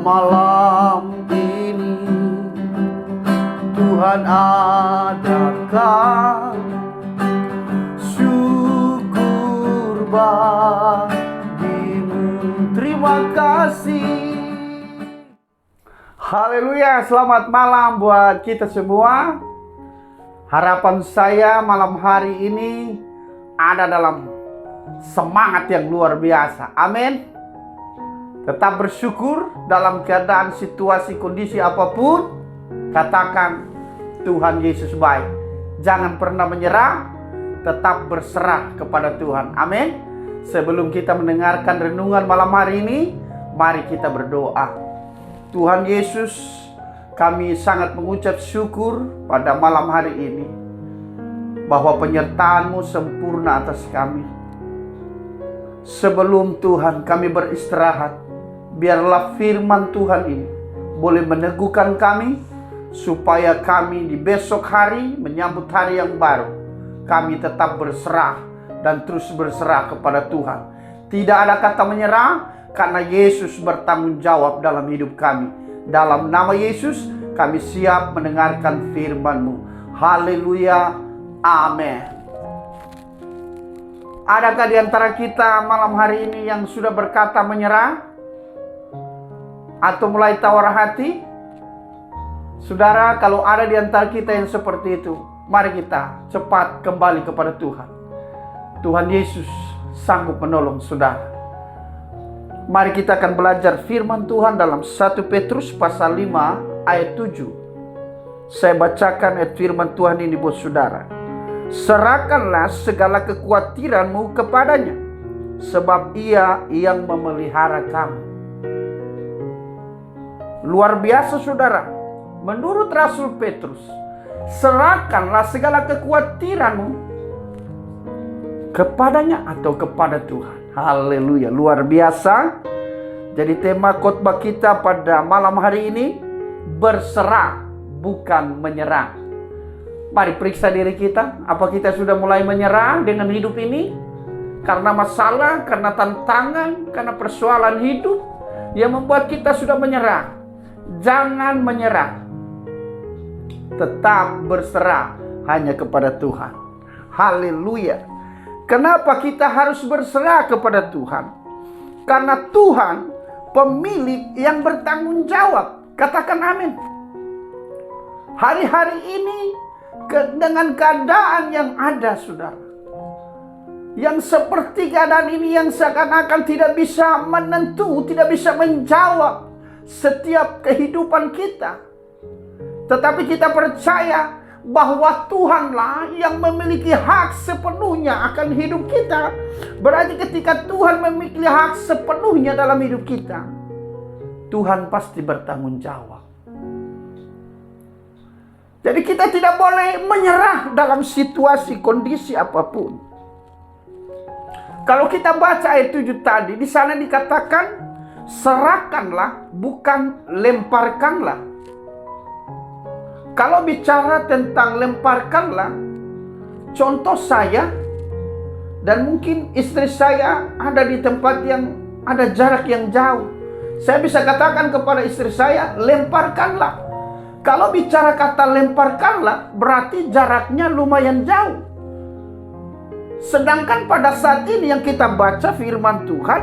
malam ini Tuhan adakan syukur bagimu. Terima kasih. Haleluya, selamat malam buat kita semua. Harapan saya malam hari ini ada dalam semangat yang luar biasa. Amin. Tetap bersyukur dalam keadaan situasi kondisi apapun. Katakan Tuhan Yesus baik. Jangan pernah menyerah, tetap berserah kepada Tuhan. Amin. Sebelum kita mendengarkan renungan malam hari ini, mari kita berdoa. Tuhan Yesus, kami sangat mengucap syukur pada malam hari ini bahwa penyertaan-Mu sempurna atas kami. Sebelum Tuhan kami beristirahat, biarlah firman Tuhan ini boleh meneguhkan kami, supaya kami di besok hari menyambut hari yang baru, kami tetap berserah dan terus berserah kepada Tuhan. Tidak ada kata menyerah, karena Yesus bertanggung jawab dalam hidup kami. Dalam nama Yesus kami siap mendengarkan firman-Mu. Haleluya, amin. Adakah di antara kita malam hari ini yang sudah berkata menyerah? Atau mulai tawar hati? Saudara, kalau ada di antara kita yang seperti itu, mari kita cepat kembali kepada Tuhan. Tuhan Yesus sanggup menolong saudara. Mari kita akan belajar firman Tuhan dalam 1 Petrus pasal 5 ayat 7. Saya bacakan ayat firman Tuhan ini buat saudara. Serahkanlah segala kekhawatiranmu kepadanya, sebab Ia yang memelihara kamu. Luar biasa saudara. Menurut Rasul Petrus, serahkanlah segala kekhawatiranmu kepadanya atau kepada Tuhan. Haleluya, luar biasa. Jadi tema khotbah kita pada malam hari ini, berserah bukan menyerah. Mari periksa diri kita, apa kita sudah mulai menyerah dengan hidup ini? Karena masalah, karena tantangan, karena persoalan hidup yang membuat kita sudah menyerah. Jangan menyerah. Tetap berserah hanya kepada Tuhan. Haleluya. Kenapa kita harus berserah kepada Tuhan? Karena Tuhan pemilik yang bertanggung jawab. Katakan amin. Hari-hari ini dengan keadaan yang ada saudara, yang seperti keadaan ini yang seakan-akan tidak bisa menentu, tidak bisa menjawab setiap kehidupan kita. Tetapi kita percaya bahwa Tuhanlah yang memiliki hak sepenuhnya akan hidup kita. Berarti ketika Tuhan memiliki hak sepenuhnya dalam hidup kita, Tuhan pasti bertanggung jawab. Jadi kita tidak boleh menyerah dalam situasi kondisi apapun. Kalau kita baca ayat 7 tadi, di sana dikatakan serahkanlah bukan lemparkanlah. Kalau bicara tentang lemparkanlah, contoh saya dan mungkin istri saya ada di tempat yang ada jarak yang jauh. Saya bisa katakan kepada istri saya, lemparkanlah. Kalau bicara kata lemparkanlah, berarti jaraknya lumayan jauh. Sedangkan pada saat ini yang kita baca firman Tuhan,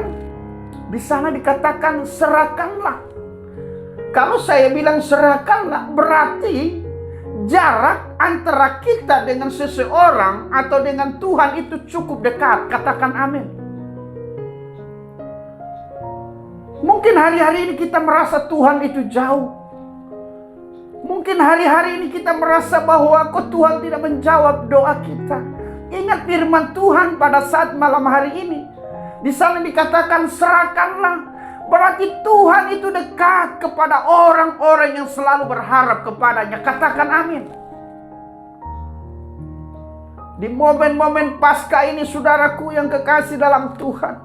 di sana dikatakan serahkanlah. Kalau saya bilang serahkanlah, berarti jarak antara kita dengan seseorang atau dengan Tuhan itu cukup dekat. Katakan amin. Mungkin hari-hari ini kita merasa Tuhan itu jauh. Mungkin hari-hari ini kita merasa bahwa kok Tuhan tidak menjawab doa kita. Ingat firman Tuhan pada saat malam hari ini. Di sana dikatakan serahkanlah. Berarti Tuhan itu dekat kepada orang-orang yang selalu berharap kepadanya. Katakan amin. Di momen-momen Paskah ini saudaraku yang kekasih dalam Tuhan,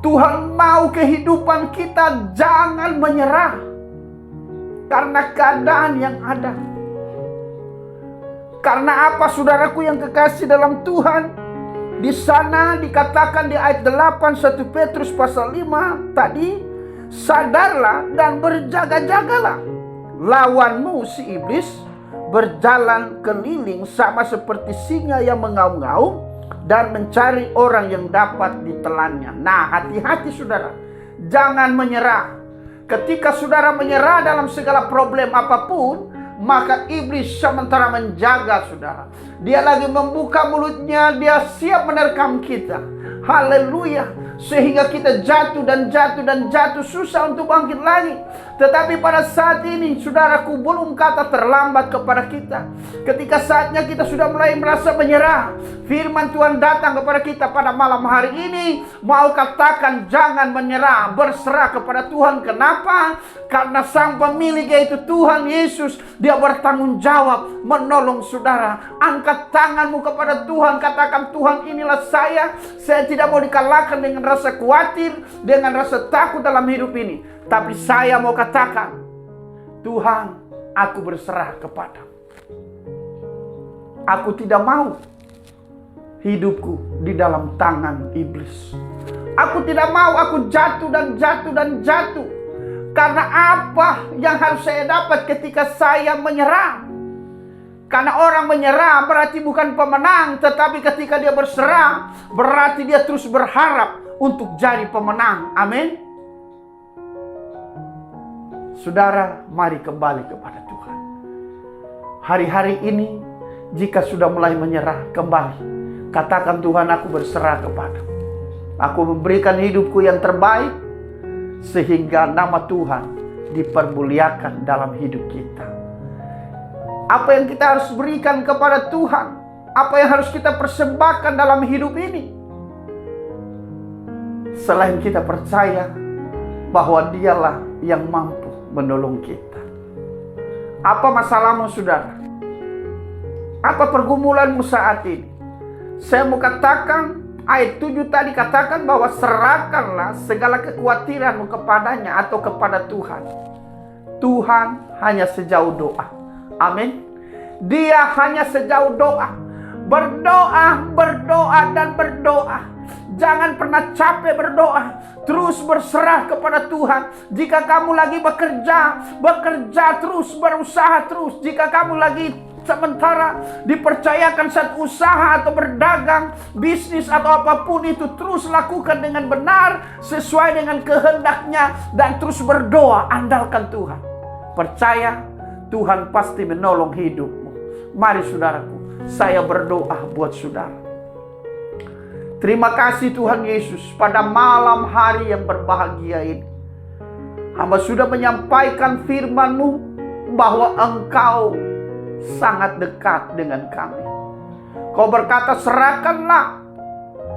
Tuhan mau kehidupan kita jangan menyerah karena keadaan yang ada. Karena apa saudaraku yang kekasih dalam Tuhan? Di sana dikatakan di ayat 8 1 Petrus pasal 5 tadi, sadarlah dan berjaga-jagalah. Lawanmu si iblis berjalan keliling sama seperti singa yang mengaum-ngaum dan mencari orang yang dapat ditelannya. Nah, hati-hati saudara, jangan menyerah. Ketika saudara menyerah dalam segala problem apapun, maka iblis sementara menjaga saudara. Dia lagi membuka mulutnya, dia siap menerkam kita. Haleluya. Sehingga kita jatuh dan jatuh dan jatuh, susah untuk bangkit lagi. Tetapi pada saat ini, saudaraku, belum kata terlambat kepada kita. Ketika saatnya kita sudah mulai merasa menyerah, firman Tuhan datang kepada kita pada malam hari ini. Mau katakan jangan menyerah, berserah kepada Tuhan. Kenapa? Karena sang pemilik yaitu Tuhan Yesus, dia bertanggung jawab menolong saudara. Angkat tanganmu kepada Tuhan, katakan, Tuhan, inilah saya tidak mau dikalahkan dengan rasa khawatir, dengan rasa takut dalam hidup ini. Tapi saya mau katakan, Tuhan, aku berserah kepadamu. Aku tidak mau hidupku di dalam tangan iblis. Aku tidak mau aku jatuh dan jatuh dan jatuh. Karena apa yang harus saya dapat ketika saya menyerah? Karena orang menyerah berarti bukan pemenang, tetapi ketika dia berserah, berarti dia terus berharap untuk jadi pemenang. Amin. Saudara, mari kembali kepada Tuhan. Hari-hari ini, jika sudah mulai menyerah, kembali. Katakan, Tuhan, aku berserah kepadamu. Aku memberikan hidupku yang terbaik, sehingga nama Tuhan dipermuliakan dalam hidup kita. Apa yang kita harus berikan kepada Tuhan? Apa yang harus kita persembahkan dalam hidup ini? Selain kita percaya bahwa dialah yang mampu menolong kita. Apa masalahmu, saudara? Apa pergumulanmu saat ini? Saya mau katakan, ayat 7 tadi katakan bahwa serahkanlah segala kekhawatiranmu kepadanya atau kepada Tuhan. Tuhan hanya sejauh doa. Amin. Dia hanya sejauh doa. Berdoa, berdoa, dan berdoa. Jangan pernah capek berdoa. Terus berserah kepada Tuhan. Jika kamu lagi bekerja terus, berusaha terus. Jika kamu lagi sementara dipercayakan satu usaha atau berdagang, bisnis atau apapun itu, terus lakukan dengan benar, sesuai dengan kehendaknya, dan terus berdoa, andalkan Tuhan. Percaya, Tuhan pasti menolong hidupmu. Mari saudaraku, saya berdoa buat saudara. Terima kasih Tuhan Yesus, pada malam hari yang berbahagia ini. Hamba sudah menyampaikan firman-Mu bahwa Engkau sangat dekat dengan kami. Kau berkata, serahkanlah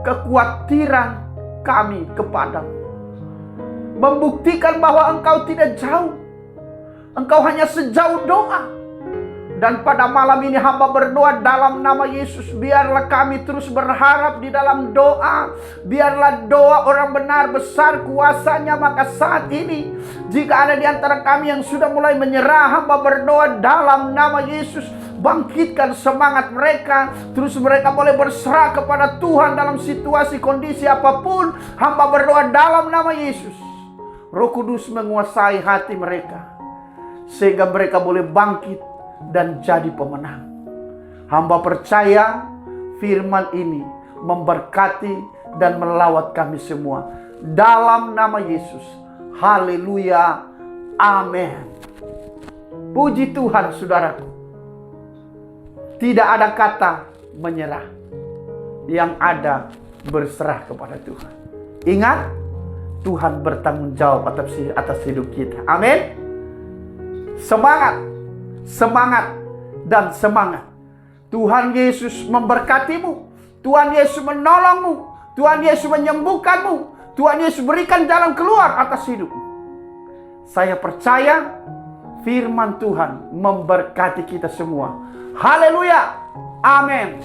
kekhawatiran kami kepadamu. Membuktikan bahwa Engkau tidak jauh. Engkau hanya sejauh doa. Dan pada malam ini hamba berdoa dalam nama Yesus. Biarlah kami terus berharap di dalam doa. Biarlah doa orang benar besar kuasanya. Maka saat ini, jika ada di antara kami yang sudah mulai menyerah, hamba berdoa dalam nama Yesus. Bangkitkan semangat mereka. Terus mereka boleh berserah kepada Tuhan dalam situasi kondisi apapun. Hamba berdoa dalam nama Yesus. Roh Kudus menguasai hati mereka, sehingga mereka boleh bangkit dan jadi pemenang. Hamba percaya firman ini memberkati dan melawat kami semua. Dalam nama Yesus. Haleluya. Amin. Puji Tuhan saudaraku. Tidak ada kata menyerah. Yang ada berserah kepada Tuhan. Ingat, Tuhan bertanggung jawab atas hidup kita. Amin. Semangat. Semangat dan semangat. Tuhan Yesus memberkatimu. Tuhan Yesus menolongmu. Tuhan Yesus menyembuhkanmu. Tuhan Yesus berikan jalan keluar atas hidupmu. Saya percaya firman Tuhan memberkati kita semua. Haleluya. Amin.